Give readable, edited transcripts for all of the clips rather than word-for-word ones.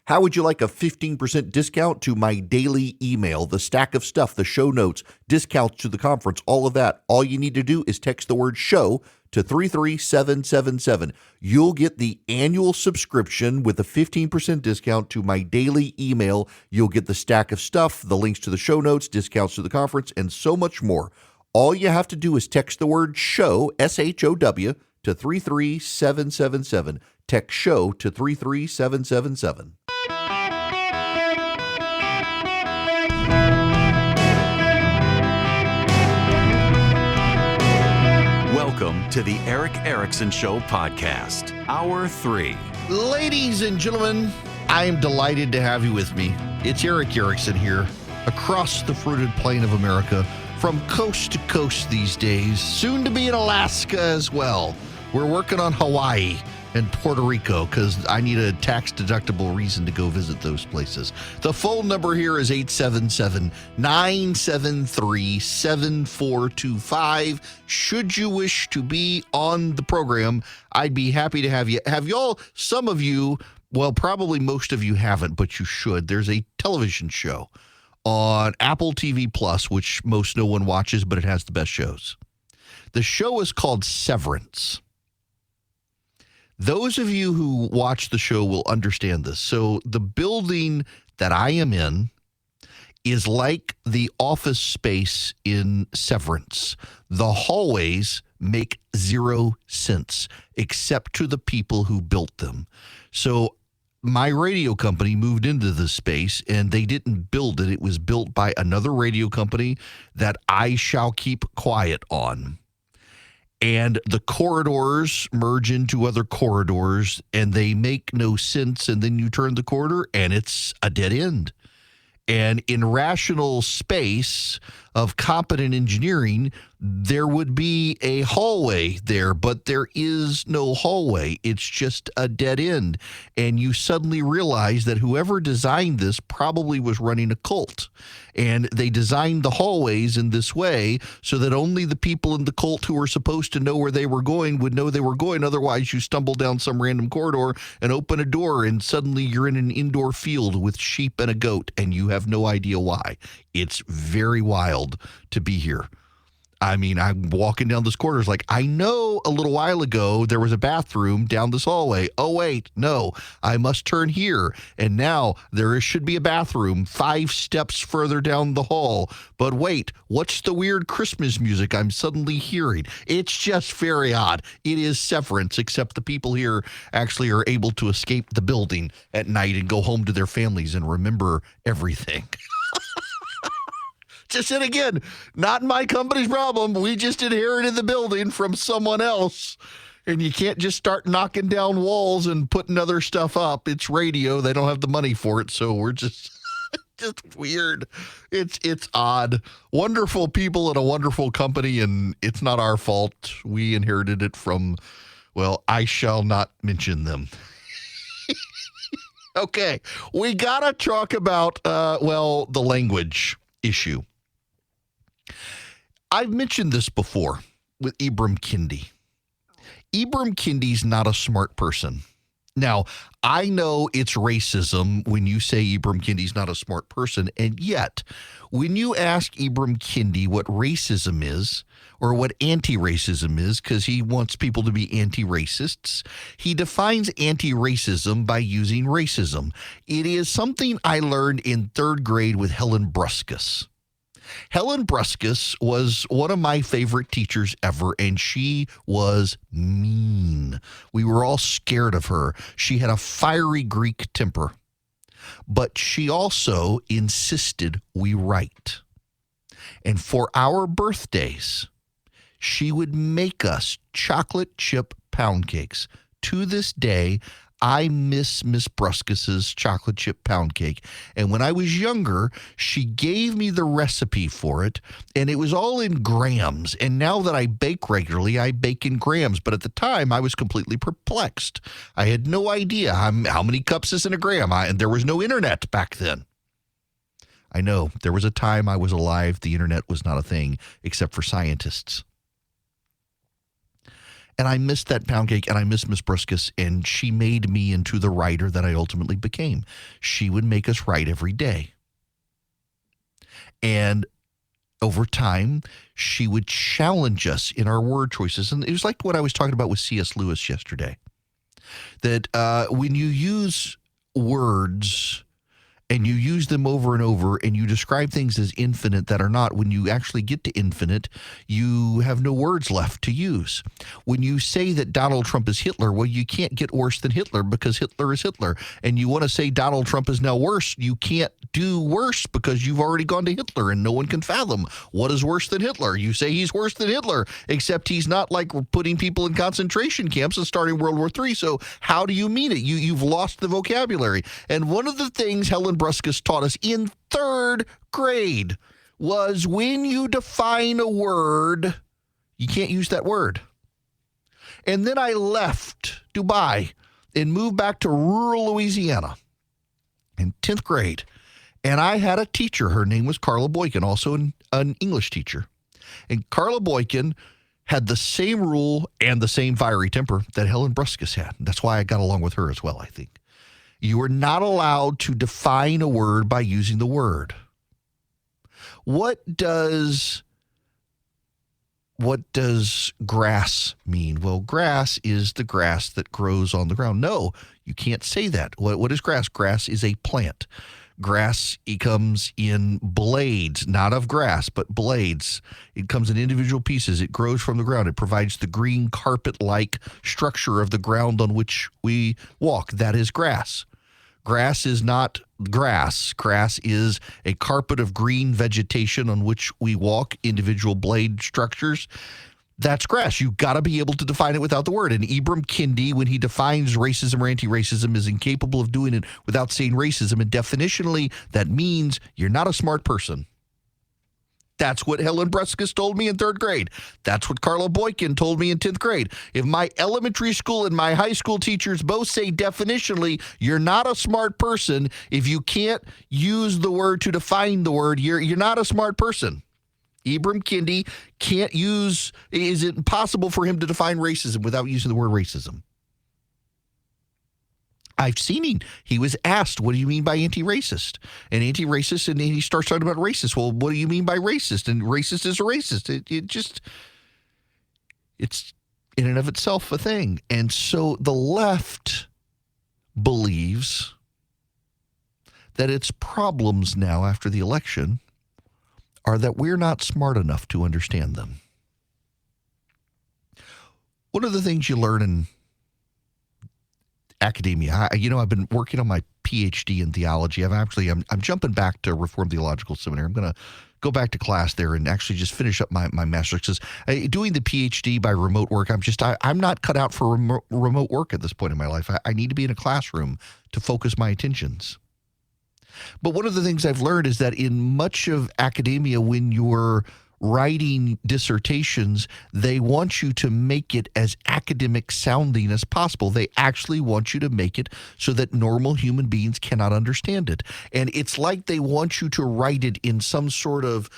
How would you like a 15% discount to my daily email, the stack of stuff, the show notes, discounts to the conference, all of that? All you need to do is text the word show to 33777. You'll get the annual subscription with a 15% discount to my daily email. You'll get the stack of stuff, the links to the show notes, discounts to the conference, and so much more. All you have to do is text the word show, SHOW, to 33777. Text show to 33777. Welcome to the Eric Erickson Show podcast, Hour 3. Ladies and gentlemen, I am delighted to have you with me. It's Eric Erickson here, across the fruited plain of America, from coast to coast these days, soon to be in Alaska as well. We're working on Hawaii and Puerto Rico because I need a tax-deductible reason to go visit those places. The phone number here is 877-973-7425. Should you wish to be on the program, I'd be happy to have you. Have y'all, some of you, well, probably most of you haven't, but you should. There's a television show on Apple TV Plus, which most no one watches, but it has the best shows. The show is called Severance. Those of you who watch the show will understand this. So the building that I am in is like the office space in Severance. The hallways make 0 sense except to the people who built them. So my radio company moved into this space and they didn't build it. It was built by another radio company that I shall keep quiet on. And the corridors merge into other corridors and they make no sense. And then you turn the corridor and it's a dead end. And in rational space of competent engineering, there would be a hallway there, but there is no hallway. It's just a dead end. And you suddenly realize that whoever designed this probably was running a cult. And they designed the hallways in this way so that only the people in the cult who were supposed to know where they were going would know they were going. Otherwise, you stumble down some random corridor and open a door, and suddenly you're in an indoor field with sheep and a goat, and you have no idea why. It's very wild to be here. I mean, I'm walking down this corridor. It's like, I know a little while ago there was a bathroom down this hallway. Oh, wait, no, I must turn here. And now there should be a bathroom 5 steps further down the hall. But wait, what's the weird Christmas music I'm suddenly hearing? It's just very odd. It is Severance, except the people here actually are able to escape the building at night and go home to their families and remember everything. Just and again, not my company's problem. We just inherited the building from someone else. And you can't just start knocking down walls and putting other stuff up. It's radio. They don't have the money for it. So we're just weird. It's odd. Wonderful people at a wonderful company, and it's not our fault. We inherited it from, well, I shall not mention them. Okay, we got to talk about, the language issue. I've mentioned this before with Ibram Kendi. Ibram Kendi's not a smart person. Now, I know it's racism when you say Ibram Kendi's not a smart person, and yet, when you ask Ibram Kendi what racism is, or what anti-racism is, because he wants people to be anti-racists, he defines anti-racism by using racism. It is something I learned in 3rd grade with Helen Bruskus. Helen Bruskus was one of my favorite teachers ever, and she was mean. We were all scared of her. She had a fiery Greek temper, but she also insisted we write. And for our birthdays, she would make us chocolate chip pound cakes. To this day, I miss Miss Bruskus's chocolate chip pound cake. And when I was younger, she gave me the recipe for it, and it was all in grams. And now that I bake regularly, I bake in grams. But at the time, I was completely perplexed. I had no idea how many cups is in a gram. And there was no internet back then. I know, there was a time I was alive. The internet was not a thing except for scientists. And I missed that pound cake, and I miss Miss Briskus, and she made me into the writer that I ultimately became. She would make us write every day. And over time, she would challenge us in our word choices. And it was like what I was talking about with C.S. Lewis yesterday, that when you use words and you use them over and over and you describe things as infinite that are not, when you actually get to infinite, you have no words left to use. When you say that Donald Trump is Hitler, well, you can't get worse than Hitler because Hitler is Hitler. And you want to say Donald Trump is now worse, you can't do worse because you've already gone to Hitler and no one can fathom what is worse than Hitler. You say he's worse than Hitler, except he's not like putting people in concentration camps and starting World War III. So how do you mean it? You've lost the vocabulary. And one of the things Helen Bruskus taught us in 3rd grade was when you define a word, you can't use that word. And then I left Dubai and moved back to rural Louisiana in 10th grade. And I had a teacher. Her name was Carla Boykin, also an English teacher. And Carla Boykin had the same rule and the same fiery temper that Helen Bruskus had. That's why I got along with her as well, I think. You are not allowed to define a word by using the word. What does grass mean? Well, grass is the grass that grows on the ground. No, you can't say that. What is grass? Grass is a plant. Grass, it comes in blades, not of grass, but blades. It comes in individual pieces. It grows from the ground. It provides the green carpet-like structure of the ground on which we walk. That is grass. Grass is not grass. Grass is a carpet of green vegetation on which we walk, individual blade structures. That's grass. You got to be able to define it without the word. And Ibram Kendi, when he defines racism or anti-racism, is incapable of doing it without saying racism. And definitionally, that means you're not a smart person. That's what Helen Bruskus told me in 3rd grade. That's what Carla Boykin told me in 10th grade. If my elementary school and my high school teachers both say definitionally, you're not a smart person, if you can't use the word to define the word, you're not a smart person. Ibram Kendi can't use, is it impossible for him to define racism without using the word racism? I've seen him. He was asked, what do you mean by anti-racist? And anti-racist, and he starts talking about racist. Well, what do you mean by racist? And racist is a racist. It's in and of itself a thing. And so the left believes that its problems now after the election are that we're not smart enough to understand them. One of the things you learn in academia, I've been working on my PhD in theology. I'm jumping back to Reformed Theological Seminary. I'm going to go back to class there and actually just finish up my master's. Because doing the PhD by remote work, I'm not cut out for remote work at this point in my life. I need to be in a classroom to focus my attentions. But one of the things I've learned is that in much of academia, when you're writing dissertations, they want you to make it as academic sounding as possible. They actually want you to make it so that normal human beings cannot understand it. And it's like they want you to write it in some sort of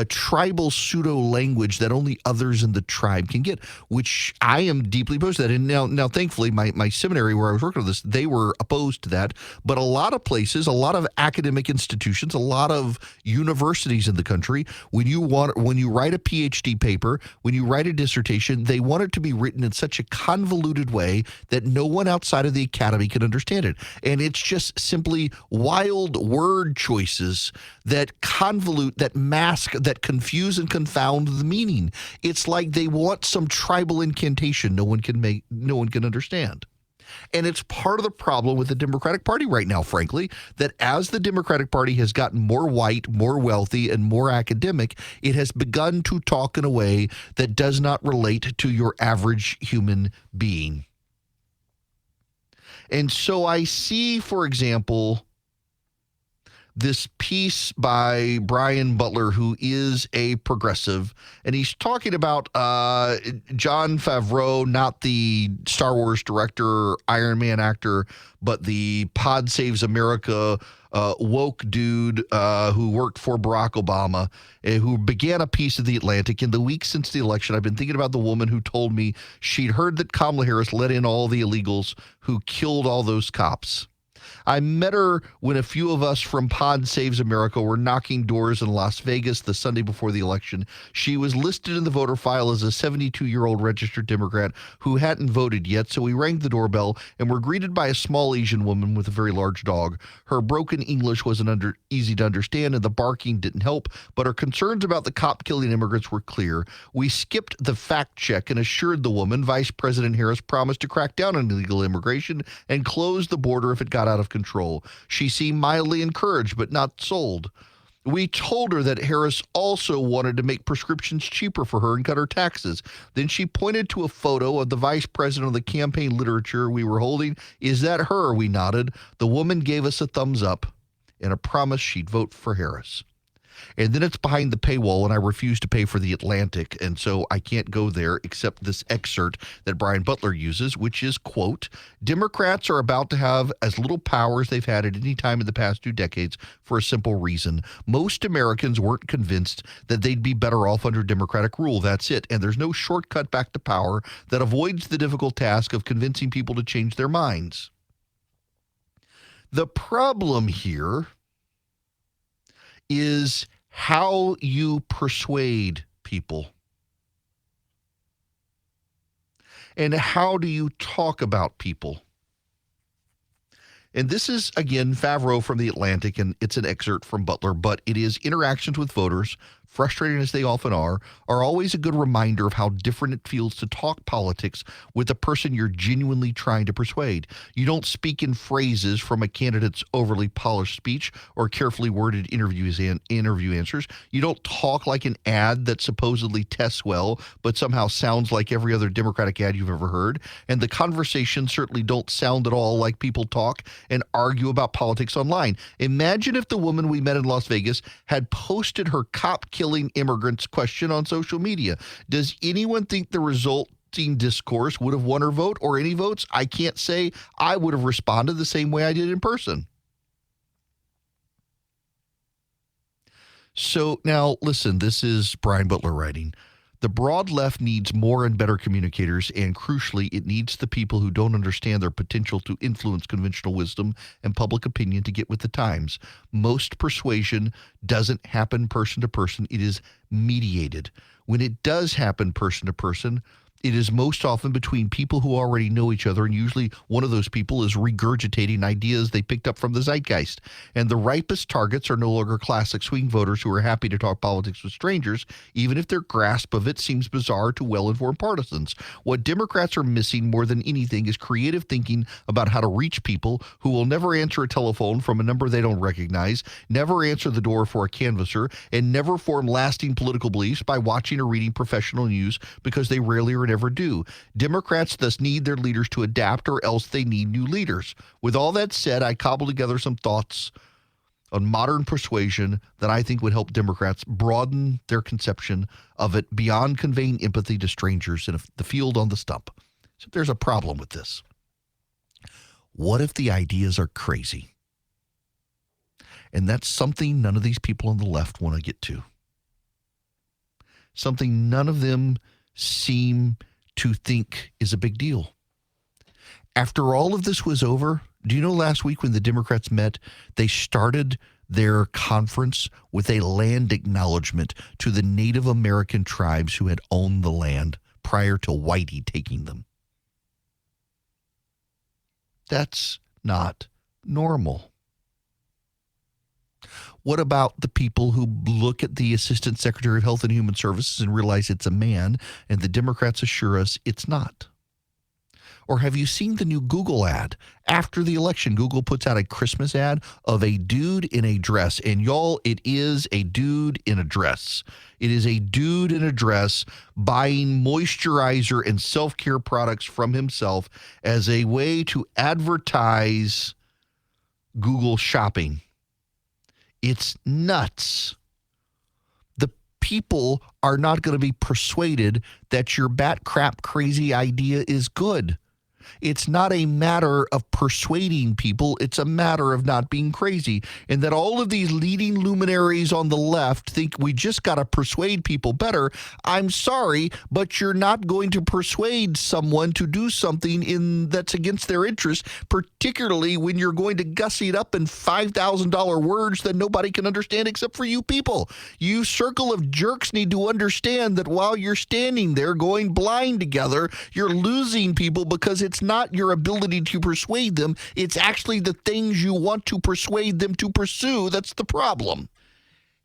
tribal pseudo language that only others in the tribe can get, which I am deeply opposed to that. And now thankfully, my seminary where I was working on this, they were opposed to that. But a lot of places, a lot of academic institutions, a lot of universities in the country, when you write a PhD paper, when you write a dissertation, they want it to be written in such a convoluted way that no one outside of the academy can understand it. And it's just simply wild word choices that convolute, that mask, that confuse and confound the meaning. It's like they want some tribal incantation no one can understand. And it's part of the problem with the Democratic Party right now, frankly, that as the Democratic Party has gotten more white, more wealthy, and more academic, it has begun to talk in a way that does not relate to your average human being. And so I see, for example, this piece by Brian Butler, who is a progressive, and he's talking about Jon Favreau, not the Star Wars director, Iron Man actor, but the Pod Saves America woke dude who worked for Barack Obama, who began a piece of The Atlantic. In the week since the election, I've been thinking about the woman who told me she'd heard that Kamala Harris let in all the illegals who killed all those cops. I met her when a few of us from Pod Saves America were knocking doors in Las Vegas the Sunday before the election. She was listed in the voter file as a 72-year-old registered Democrat who hadn't voted yet, so we rang the doorbell and were greeted by a small Asian woman with a very large dog. Her broken English wasn't easy to understand, and the barking didn't help, but her concerns about the cop-killing immigrants were clear. We skipped the fact check and assured the woman Vice President Harris promised to crack down on illegal immigration and close the border if it got out of control. She seemed mildly encouraged, but not sold. We told her that Harris also wanted to make prescriptions cheaper for her and cut her taxes. Then she pointed to a photo of the vice president of the campaign literature we were holding. Is that her? We nodded. The woman gave us a thumbs up and a promise she'd vote for Harris. And then it's behind the paywall, and I refuse to pay for The Atlantic, and so I can't go there except this excerpt that Brian Butler uses, which is, quote, Democrats are about to have as little power as they've had at any time in the past 2 decades for a simple reason. Most Americans weren't convinced that they'd be better off under Democratic rule. That's it. And there's no shortcut back to power that avoids the difficult task of convincing people to change their minds. The problem here is how you persuade people. And how do you talk about people? And this is, again, Favreau from The Atlantic, and it's an excerpt from Butler, but it is interactions with voters, frustrating as they often are always a good reminder of how different it feels to talk politics with the person you're genuinely trying to persuade. You don't speak in phrases from a candidate's overly polished speech or carefully worded interview answers. You don't talk like an ad that supposedly tests well, but somehow sounds like every other Democratic ad you've ever heard. And the conversations certainly don't sound at all like people talk and argue about politics online. Imagine if the woman we met in Las Vegas had posted her cop-killing immigrants question on social media. Does anyone think the resulting discourse would have won her vote or any votes? I can't say. I would have responded the same way I did in person. So now, listen, this is Brian Butler writing. The broad left needs more and better communicators, and crucially, it needs the people who don't understand their potential to influence conventional wisdom and public opinion to get with the times. Most persuasion doesn't happen person to person. It is mediated. When it does happen person to person, it is most often between people who already know each other, and usually one of those people is regurgitating ideas they picked up from the zeitgeist. And the ripest targets are no longer classic swing voters who are happy to talk politics with strangers, even if their grasp of it seems bizarre to well-informed partisans. What Democrats are missing more than anything is creative thinking about how to reach people who will never answer a telephone from a number they don't recognize, never answer the door for a canvasser, and never form lasting political beliefs by watching or reading professional news because they rarely or never do. Democrats thus need their leaders to adapt, or else they need new leaders. With all that said, I cobbled together some thoughts on modern persuasion that I think would help Democrats broaden their conception of it beyond conveying empathy to strangers in the field on the stump. So there's a problem with this. What if the ideas are crazy? And that's something none of these people on the left want to get to. Something none of them seem to think is a big deal. After all of this was over, do you know last week when the Democrats met, they started their conference with a land acknowledgement to the Native American tribes who had owned the land prior to Whitey taking them. That's not normal. What about the people who look at the Assistant Secretary of Health and Human Services and realize it's a man, and the Democrats assure us it's not? Or have you seen the new Google ad? After the election, Google puts out a Christmas ad of a dude in a dress. And y'all, it is a dude in a dress. It is a dude in a dress buying moisturizer and self-care products from himself as a way to advertise Google shopping. It's nuts. The people are not going to be persuaded that your bat crap crazy idea is good. It's not a matter of persuading people. It's a matter of not being crazy. And that all of these leading luminaries on the left think we just got to persuade people better. I'm sorry, but you're not going to persuade someone to do something that's against their interest, particularly when you're going to gussy it up in $5,000 words that nobody can understand except for you people. You circle of jerks need to understand that while you're standing there going blind together, you're losing people because it's not your ability to persuade them. It's actually the things you want to persuade them to pursue that's the problem.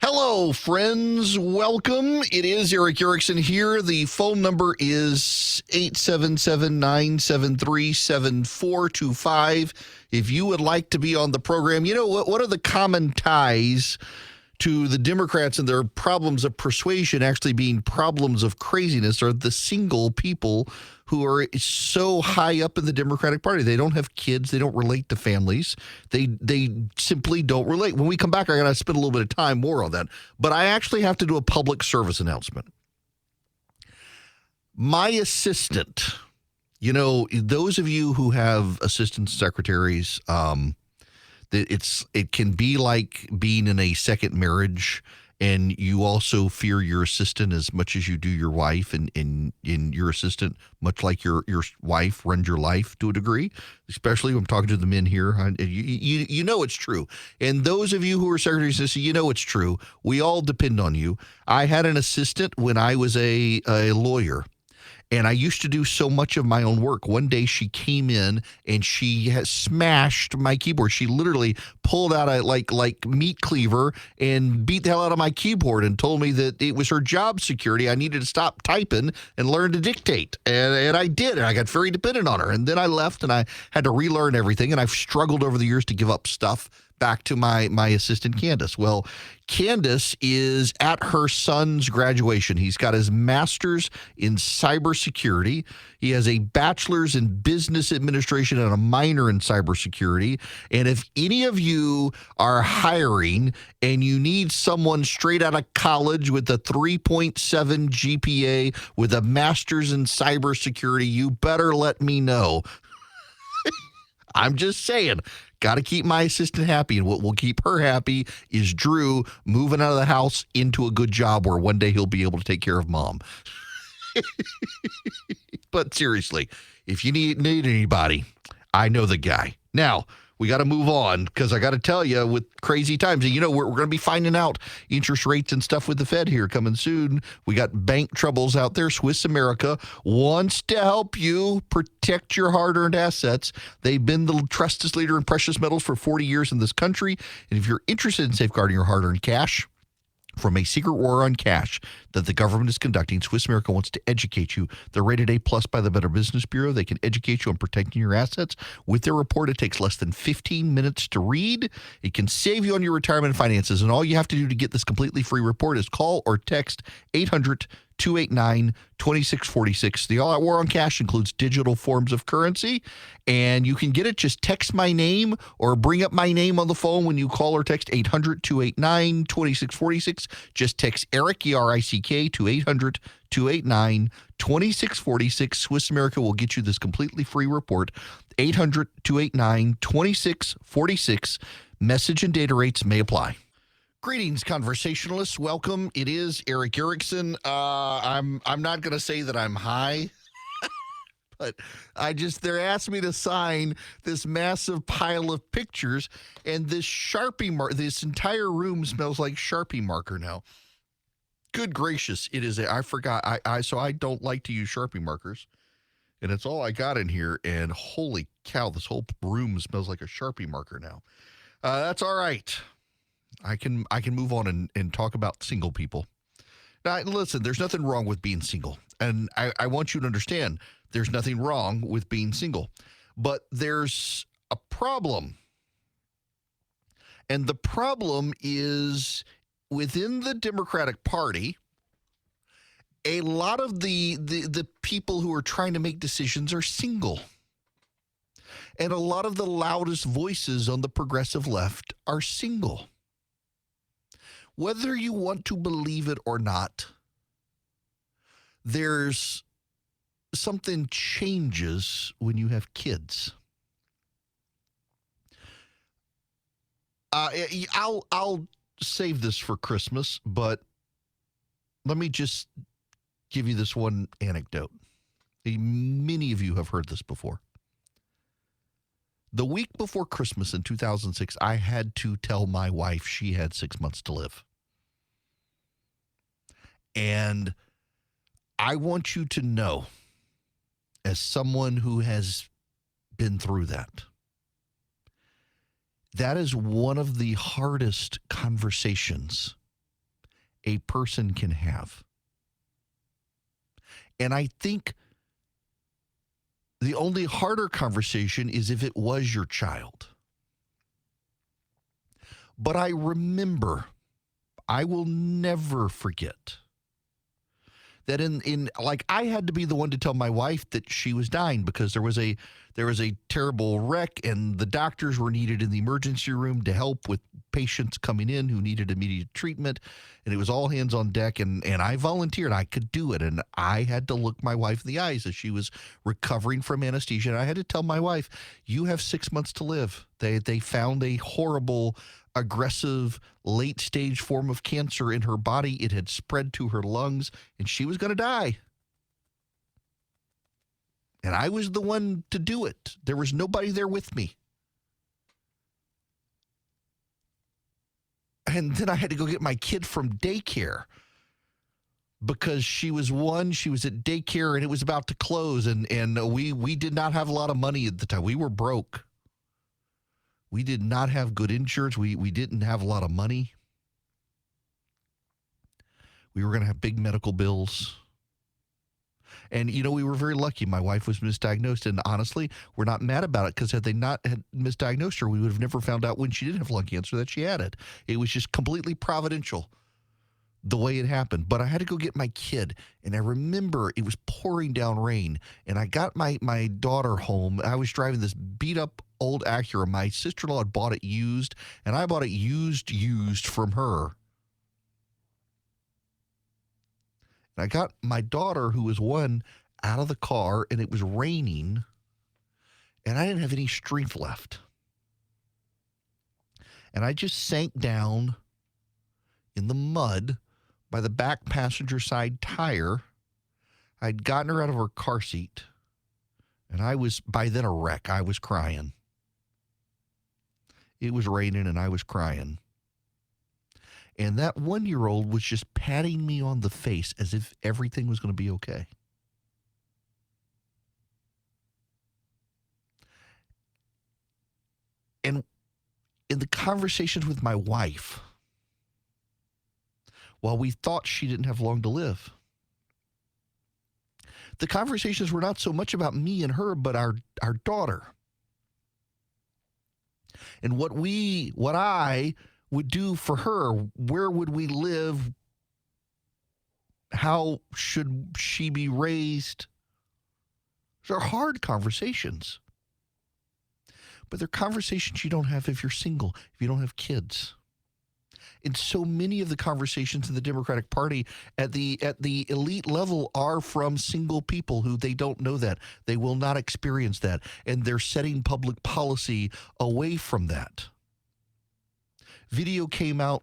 Hello, friends. Welcome. It is Eric Erickson here. The phone number is 877-973-7425. If you would like to be on the program, you know, what are the common ties to the Democrats and their problems of persuasion actually being problems of craziness are the single people who are so high up in the Democratic Party. They don't have kids. They don't relate to families. They simply don't relate. When we come back, I'm going to spend a little bit of time more on that. But I actually have to do a public service announcement. My assistant, you know, those of you who have assistant secretaries, it can be like being in a second marriage, and you also fear your assistant as much as you do your wife, and your assistant, much like your wife, runs your life to a degree. Especially when I'm talking to the men here, you know it's true. And those of you who are secretaries, you know it's true. We all depend on you. I had an assistant when I was a lawyer. And I used to do so much of my own work. One day she came in and she has smashed my keyboard. She literally pulled out a like meat cleaver and beat the hell out of my keyboard and told me that it was her job security. I needed to stop typing and learn to dictate. And I did. And I got very dependent on her. And then I left and I had to relearn everything. And I've struggled over the years to give up stuff back to my assistant, Candace. Well, Candace is at her son's graduation. He's got his master's in cybersecurity. He has a bachelor's in business administration and a minor in cybersecurity. And if any of you are hiring and you need someone straight out of college with a 3.7 GPA with a master's in cybersecurity, you better let me know. I'm just saying. Got to keep my assistant happy, and what will keep her happy is Drew moving out of the house into a good job where one day he'll be able to take care of mom. But seriously, if you need anybody, I know the guy. Now, we got to move on because I got to tell you, with crazy times, you know, we're going to be finding out interest rates and stuff with the Fed here coming soon. We got bank troubles out there. Swiss America wants to help you protect your hard-earned assets. They've been the trusted leader in precious metals for 40 years in this country. And if you're interested in safeguarding your hard-earned cash from a secret war on cash that the government is conducting, Swiss America wants to educate you. They're rated A+ by the Better Business Bureau. They can educate you on protecting your assets. With their report, it takes less than 15 minutes to read. It can save you on your retirement finances. And all you have to do to get this completely free report is call or text 800-289-2646. The All-Out War on Cash includes digital forms of currency, and you can get it. Just text my name or bring up my name on the phone when you call or text 800-289-2646. Just text Eric, E-R-I-C-K, to 800-289-2646. Swiss America will get you this completely free report. 800-289-2646. Message and data rates may apply. Greetings, conversationalists. Welcome. It is Eric Erickson. I'm not going to say that I'm high, but they're asking me to sign this massive pile of pictures, and this Sharpie marker, this entire room smells like Sharpie marker now. Good gracious, it is. I forgot. So I don't like to use Sharpie markers, and it's all I got in here. And holy cow, this whole room smells like a Sharpie marker now. That's all right. I can move on and talk about single people. Now, listen, there's nothing wrong with being single. And I want you to understand there's nothing wrong with being single. But there's a problem. And the problem is within the Democratic Party, a lot of the people who are trying to make decisions are single. And a lot of the loudest voices on the progressive left are single. whether you want to believe it or not, there's something changes when you have kids. I'll save this for Christmas, but let me just give you this one anecdote. Many of you have heard this before. The week before Christmas in 2006, I had to tell my wife she had 6 months to live. And I want you to know, as someone who has been through that, that is one of the hardest conversations a person can have. And I think the only harder conversation is if it was your child. But I remember, I will never forget that I had to be the one to tell my wife that she was dying because there was a terrible wreck and the doctors were needed in the emergency room to help with patients coming in who needed immediate treatment, and it was all hands on deck, and I volunteered. I could do it, and I had to look my wife in the eyes as she was recovering from anesthesia, and I had to tell my wife, you have 6 months to live. They found a horrible, aggressive, late-stage form of cancer in her body. It had spread to her lungs, and she was going to die. And I was the one to do it. There was nobody there with me. And then I had to go get my kid from daycare because she was at daycare and it was about to close. And we did not have a lot of money at the time. We were broke. We did not have good insurance. We didn't have a lot of money. We were going to have big medical bills. And, we were very lucky. My wife was misdiagnosed. And honestly, we're not mad about it because had they not had misdiagnosed her, we would have never found out when she did have lung cancer that she had it. It was just completely providential the way it happened. But I had to go get my kid. And I remember it was pouring down rain. And I got my daughter home. I was driving this beat up old Acura. My sister-in-law had bought it used. And I bought it used from her. And I got my daughter, who was 1, out of the car, and it was raining, and I didn't have any strength left. And I just sank down in the mud by the back passenger side tire. I'd gotten her out of her car seat, and I was, by then, a wreck. I was crying. It was raining, and I was crying. And that 1-year-old was just patting me on the face as if everything was going to be okay. And in the conversations with my wife, while we thought she didn't have long to live, the conversations were not so much about me and her, but our daughter. And what I would do for her, where would we live, how should she be raised. Those are hard conversations, but they're conversations you don't have if you're single, if you don't have kids. And so many of the conversations in the Democratic Party at the elite level are from single people who they don't know that. They will not experience that, and they're setting public policy away from that. Video came out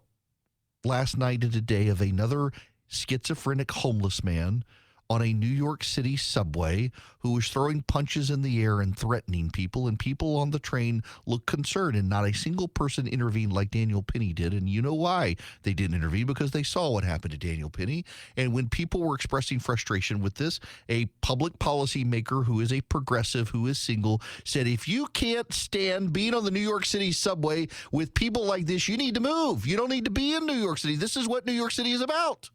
last night and today of another schizophrenic homeless man on a New York City subway who was throwing punches in the air and threatening people, and people on the train looked concerned, and not a single person intervened like Daniel Penny did. And you know why they didn't intervene? Because they saw what happened to Daniel Penny. And when people were expressing frustration with this, a public policy maker who is a progressive, who is single, said, if you can't stand being on the New York City subway with people like this, you need to move. You don't need to be in New York City. This is what New York City is about.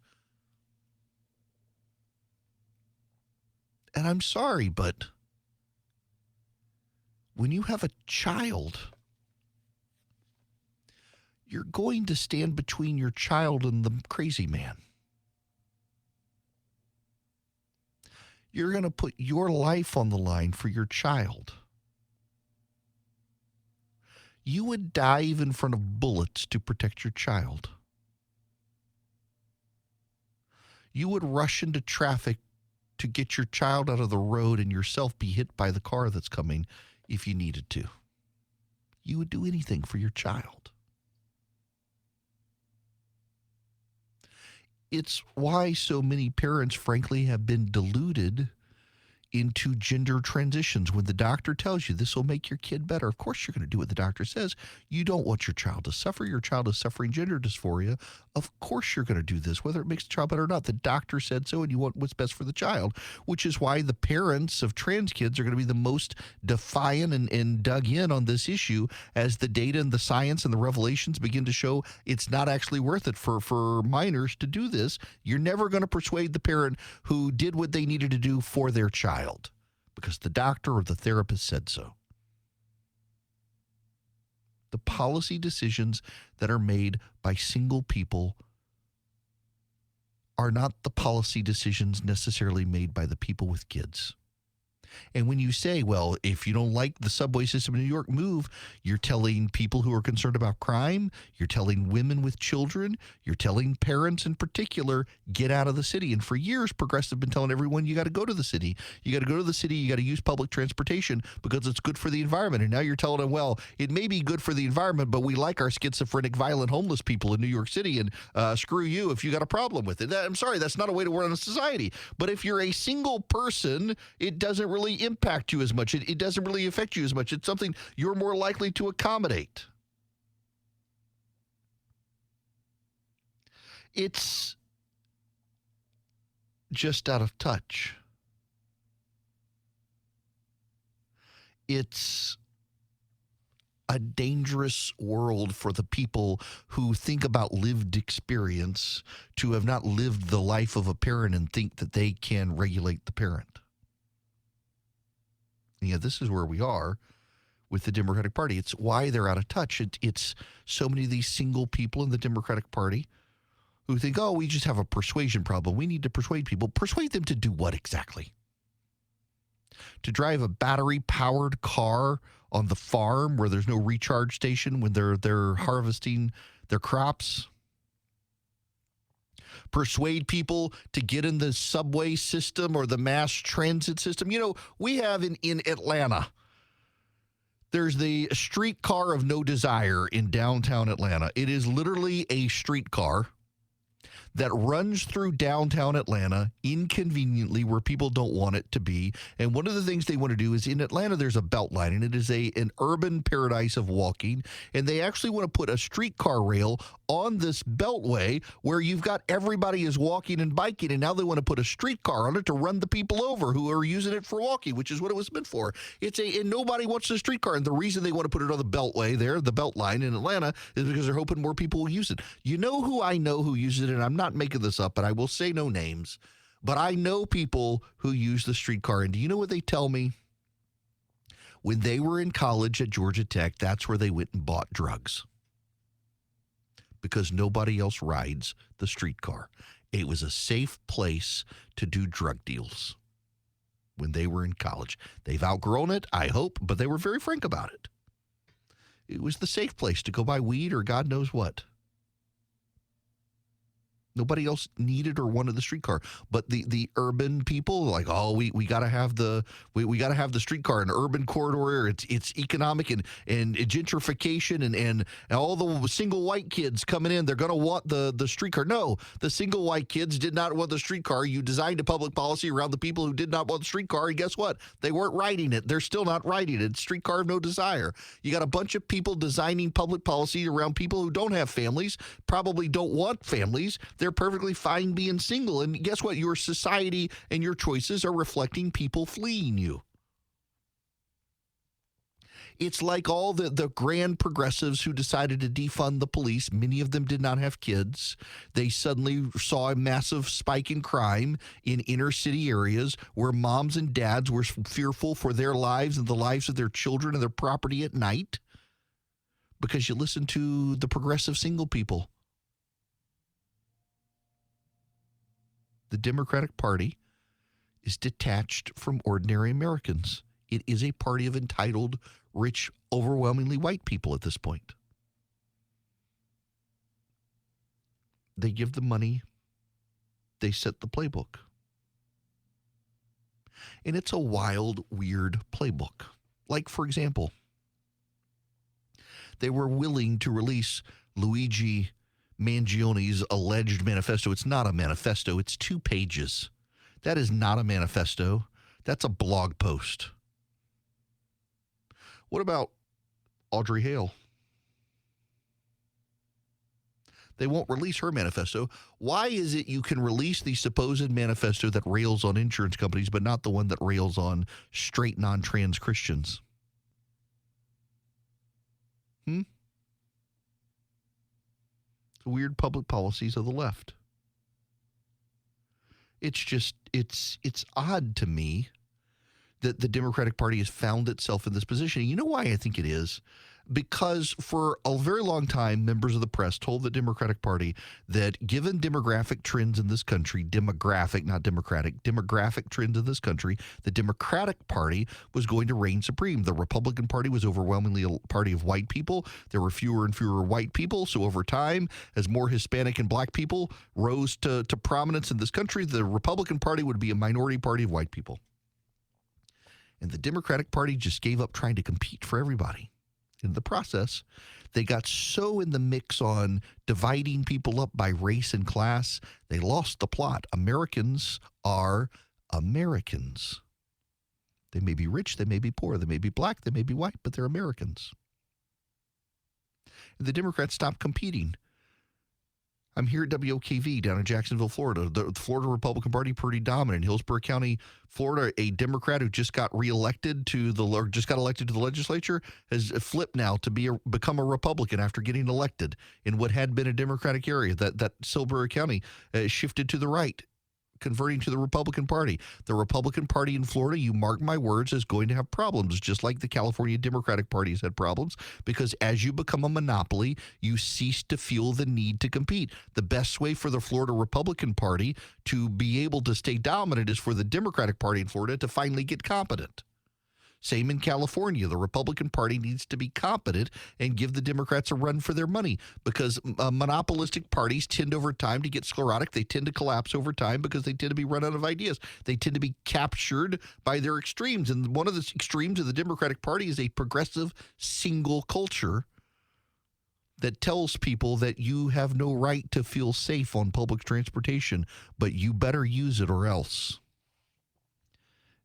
And I'm sorry, but when you have a child, you're going to stand between your child and the crazy man. You're going to put your life on the line for your child. You would dive in front of bullets to protect your child. You would rush into traffic to get your child out of the road and yourself be hit by the car that's coming if you needed to. You would do anything for your child. It's why so many parents, frankly, have been deluded into gender transitions. When the doctor tells you this will make your kid better, of course you're going to do what the doctor says. You don't want your child to suffer. Your child is suffering gender dysphoria. Of course you're going to do this, whether it makes the child better or not. The doctor said so, and you want what's best for the child, which is why the parents of trans kids are going to be the most defiant and dug in on this issue as the data and the science and the revelations begin to show it's not actually worth it for minors to do this. You're never going to persuade the parent who did what they needed to do for their child because the doctor or the therapist said so. The policy decisions that are made by single people are not the policy decisions necessarily made by the people with kids. And when you say, well, if you don't like the subway system in New York, move, you're telling people who are concerned about crime, you're telling women with children, you're telling parents in particular, get out of the city. And for years, progressives have been telling everyone, you got to go to the city. You got to go to the city. You got to use public transportation because it's good for the environment. And now you're telling them, well, it may be good for the environment, but we like our schizophrenic, violent, homeless people in New York City. And screw you if you got a problem with it. I'm sorry, that's not a way to run a society. But if you're a single person, it doesn't really impact you as much. It doesn't really affect you as much. It's something you're more likely to accommodate. It's just out of touch. It's a dangerous world for the people who think about lived experience to have not lived the life of a parent and think that they can regulate the parent. And yet this is where we are with the Democratic Party. It's why they're out of touch. It's so many of these single people in the Democratic Party who think, oh, we just have a persuasion problem. We need to persuade people. Persuade them to do what exactly? To drive a battery-powered car on the farm where there's no recharge station when they're harvesting their crops? Persuade people to get in the subway system or the mass transit system. You know, we have in Atlanta, there's the streetcar of no desire in downtown Atlanta. It is literally a streetcar that runs through downtown Atlanta inconveniently where people don't want it to be. And one of the things they want to do is in Atlanta, there's a beltline, and it is an urban paradise of walking. And they actually want to put a streetcar rail on this beltway where you've got everybody is walking and biking. And now they want to put a streetcar on it to run the people over who are using it for walking, which is what it was meant for. And nobody wants a streetcar. And the reason they want to put it on the beltway there, the beltline in Atlanta, is because they're hoping more people will use it. You know who I know who uses it, and I'm not making this up, but I will say no names. But I know people who use the streetcar. And do you know what they tell me? When they were in college at Georgia Tech, that's where they went and bought drugs. Because nobody else rides the streetcar. It was a safe place to do drug deals when they were in college. They've outgrown it, I hope, but they were very frank about it. It was the safe place to go buy weed or God knows what. Nobody else needed or wanted the streetcar, but the urban people like, oh, we got to have the got to have the streetcar, an urban corridor. It's economic and gentrification and all the single white kids coming in. They're going to want the streetcar. No, the single white kids did not want the streetcar. You designed a public policy around the people who did not want the streetcar, and guess what? They weren't riding it. They're still not riding it. Streetcar of no desire. You got a bunch of people designing public policy around people who don't have families, probably don't want families. They're perfectly fine being single. And guess what? Your society and your choices are reflecting people fleeing you. It's like all the grand progressives who decided to defund the police. Many of them did not have kids. They suddenly saw a massive spike in crime in inner city areas where moms and dads were fearful for their lives and the lives of their children and their property at night because you listen to the progressive single people. The Democratic Party is detached from ordinary Americans. It is a party of entitled, rich, overwhelmingly white people at this point. They give the money They set the playbook. And it's a wild, weird playbook. Like, for example, they were willing to release Luigi Mangione's alleged manifesto. It's not a manifesto. It's 2 pages. That is not a manifesto. That's a blog post. What about Audrey Hale? They won't release her manifesto. Why is it you can release the supposed manifesto that rails on insurance companies, but not the one that rails on straight non-trans Christians? Weird public policies of the left. It's just, it's odd to me that the Democratic Party has found itself in this position. And you know why I think it is? Because for a very long time, members of the press told the Democratic Party that given demographic trends in this country, demographic trends in this country, the Democratic Party was going to reign supreme. The Republican Party was overwhelmingly a party of white people. There were fewer and fewer white people. So over time, as more Hispanic and black people rose to prominence in this country, the Republican Party would be a minority party of white people. And the Democratic Party just gave up trying to compete for everybody. In the process, they got so in the mix on dividing people up by race and class, they lost the plot. Americans are Americans. They may be rich, they may be poor, they may be black, they may be white, but they're Americans. And the Democrats stopped competing. I'm here at WOKV down in Jacksonville, Florida. The Florida Republican Party pretty dominant. Hillsborough County, Florida, a Democrat who just got elected to the legislature has flipped now to become a Republican after getting elected in what had been a Democratic area. That Hillsborough County shifted to the right, converting to the Republican Party. The Republican Party in Florida, you mark my words, is going to have problems, just like the California Democratic Party has had problems, because as you become a monopoly, you cease to feel the need to compete. The best way for the Florida Republican Party to be able to stay dominant is for the Democratic Party in Florida to finally get competent. Same in California. The Republican Party needs to be competent and give the Democrats a run for their money, because monopolistic parties tend over time to get sclerotic. They tend to collapse over time because they tend to be run out of ideas. They tend to be captured by their extremes. And one of the extremes of the Democratic Party is a progressive single culture that tells people that you have no right to feel safe on public transportation, but you better use it or else.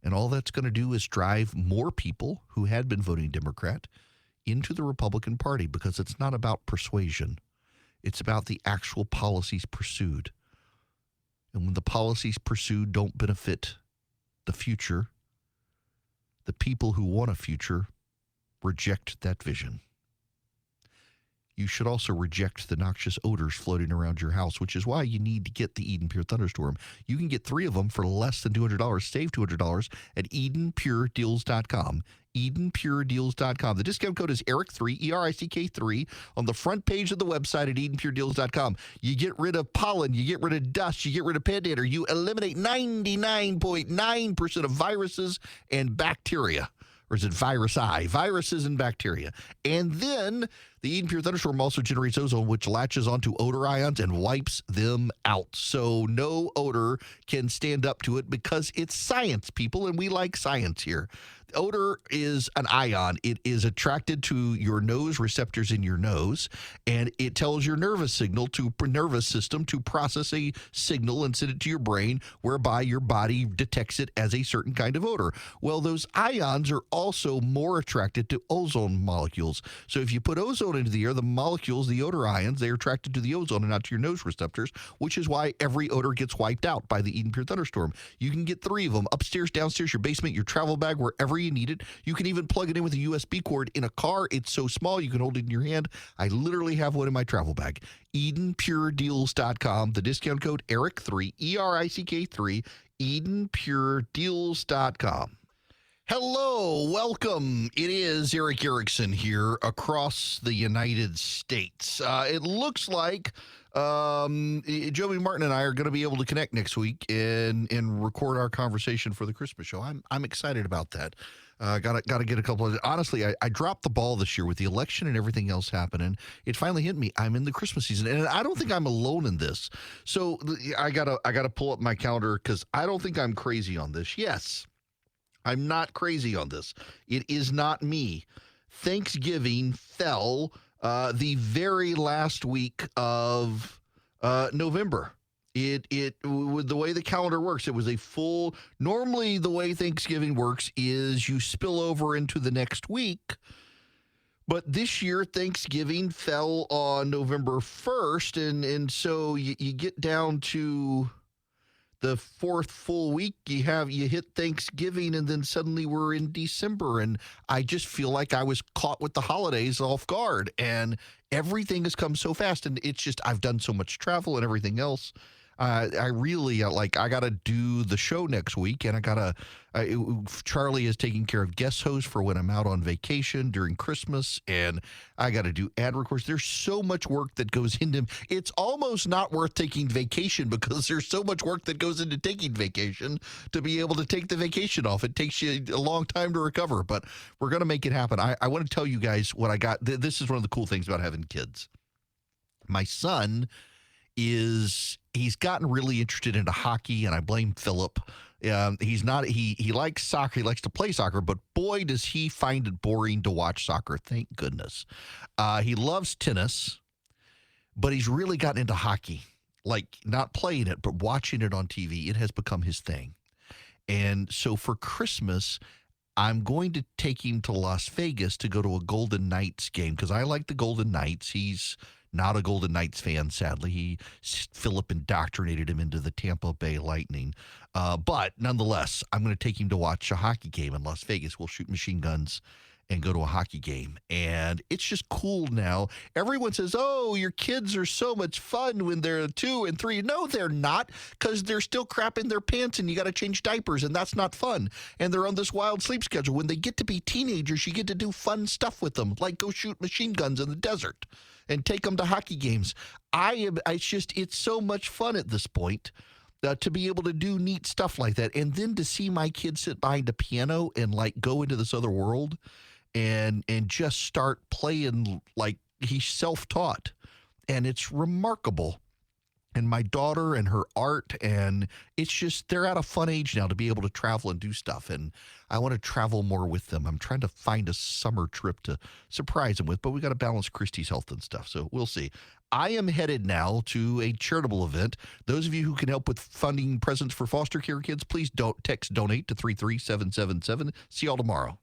And all that's going to do is drive more people who had been voting Democrat into the Republican Party, because it's not about persuasion. It's about the actual policies pursued. And when the policies pursued don't benefit the future, the people who want a future reject that vision. You should also reject the noxious odors floating around your house, which is why you need to get the Eden Pure Thunderstorm. You can get 3 of them for less than $200. Save $200 at EdenPureDeals.com. EdenPureDeals.com. The discount code is ERIC3, ERICK3, on the front page of the website at EdenPureDeals.com. You get rid of pollen, you get rid of dust, you get rid of pet dander, you eliminate 99.9% of viruses and bacteria. Or is it viruses and bacteria? And then the Eden Pure Thunderstorm also generates ozone, which latches onto odor ions and wipes them out. So no odor can stand up to it, because it's science, people, and we like science here. Odor is an ion. It is attracted to your nose receptors in your nose, and it tells your nervous system to process a signal and send it to your brain, whereby your body detects it as a certain kind of odor. Well, those ions are also more attracted to ozone molecules. So if you put ozone into the air, the molecules, the odor ions, they are attracted to the ozone and not to your nose receptors, which is why every odor gets wiped out by the Eden Pure Thunderstorm. You can get 3 of them upstairs, downstairs, your basement, your travel bag, wherever you need it. You can even plug it in with a USB cord in a car. It's so small you can hold it in your hand. I literally have one in my travel bag. EdenPureDeals.com. The discount code ERIC3, ERICK3, EdenPureDeals.com. Hello, welcome. It is Eric Erickson here across the United States. It looks like Joey Martin and I are going to be able to connect next week and record our conversation for the Christmas show. I'm excited about that. Gotta get a couple of. Honestly, I dropped the ball this year with the election and everything else happening. It finally hit me. I'm in the Christmas season, and I don't think I'm alone in this. So I gotta pull up my calendar because I don't think I'm crazy on this. Yes, I'm not crazy on this. It is not me. Thanksgiving fell the very last week of November. With the way the calendar works, it was a full. Normally, the way Thanksgiving works is you spill over into the next week. But this year, Thanksgiving fell on November 1st, and so you get down to the fourth full week. You hit Thanksgiving, and then suddenly we're in December, and I just feel like I was caught with the holidays off guard, and everything has come so fast, and it's just I've done so much travel and everything else. I really I got to do the show next week, and Charlie is taking care of guest hosts for when I'm out on vacation during Christmas, and I got to do ad records. There's so much work that goes into. It's almost not worth taking vacation because there's so much work that goes into taking vacation to be able to take the vacation off. It takes you a long time to recover, but we're going to make it happen. I want to tell you guys what I got. This is one of the cool things about having kids. My son he's gotten really interested into hockey, and I blame Philip. He likes soccer. He likes to play soccer, but boy, does he find it boring to watch soccer. Thank goodness. He loves tennis, but he's really gotten into hockey, like not playing it, but watching it on TV. It has become his thing. And so for Christmas, I'm going to take him to Las Vegas to go to a Golden Knights game because I like the Golden Knights. He's not a Golden Knights fan, sadly. Philip indoctrinated him into the Tampa Bay Lightning. But nonetheless, I'm going to take him to watch a hockey game in Las Vegas. We'll shoot machine guns and go to a hockey game. And it's just cool now. Everyone says, oh, your kids are so much fun when they're 2 and 3. No, they're not, because they're still crapping their pants and you got to change diapers, and that's not fun. And they're on this wild sleep schedule. When they get to be teenagers, you get to do fun stuff with them, like go shoot machine guns in the desert and take them to hockey games. It's so much fun at this point. To be able to do neat stuff like that, and then to see my kid sit behind a piano and like go into this other world and just start playing like he's self-taught, and it's remarkable. And my daughter and her art, and it's just they're at a fun age now to be able to travel and do stuff, and I want to travel more with them. I'm trying to find a summer trip to surprise them with, but we got to balance Christy's health and stuff, so we'll see. I am headed now to a charitable event. Those of you who can help with funding presents for foster care kids, please don't text donate to 33777. See y'all tomorrow.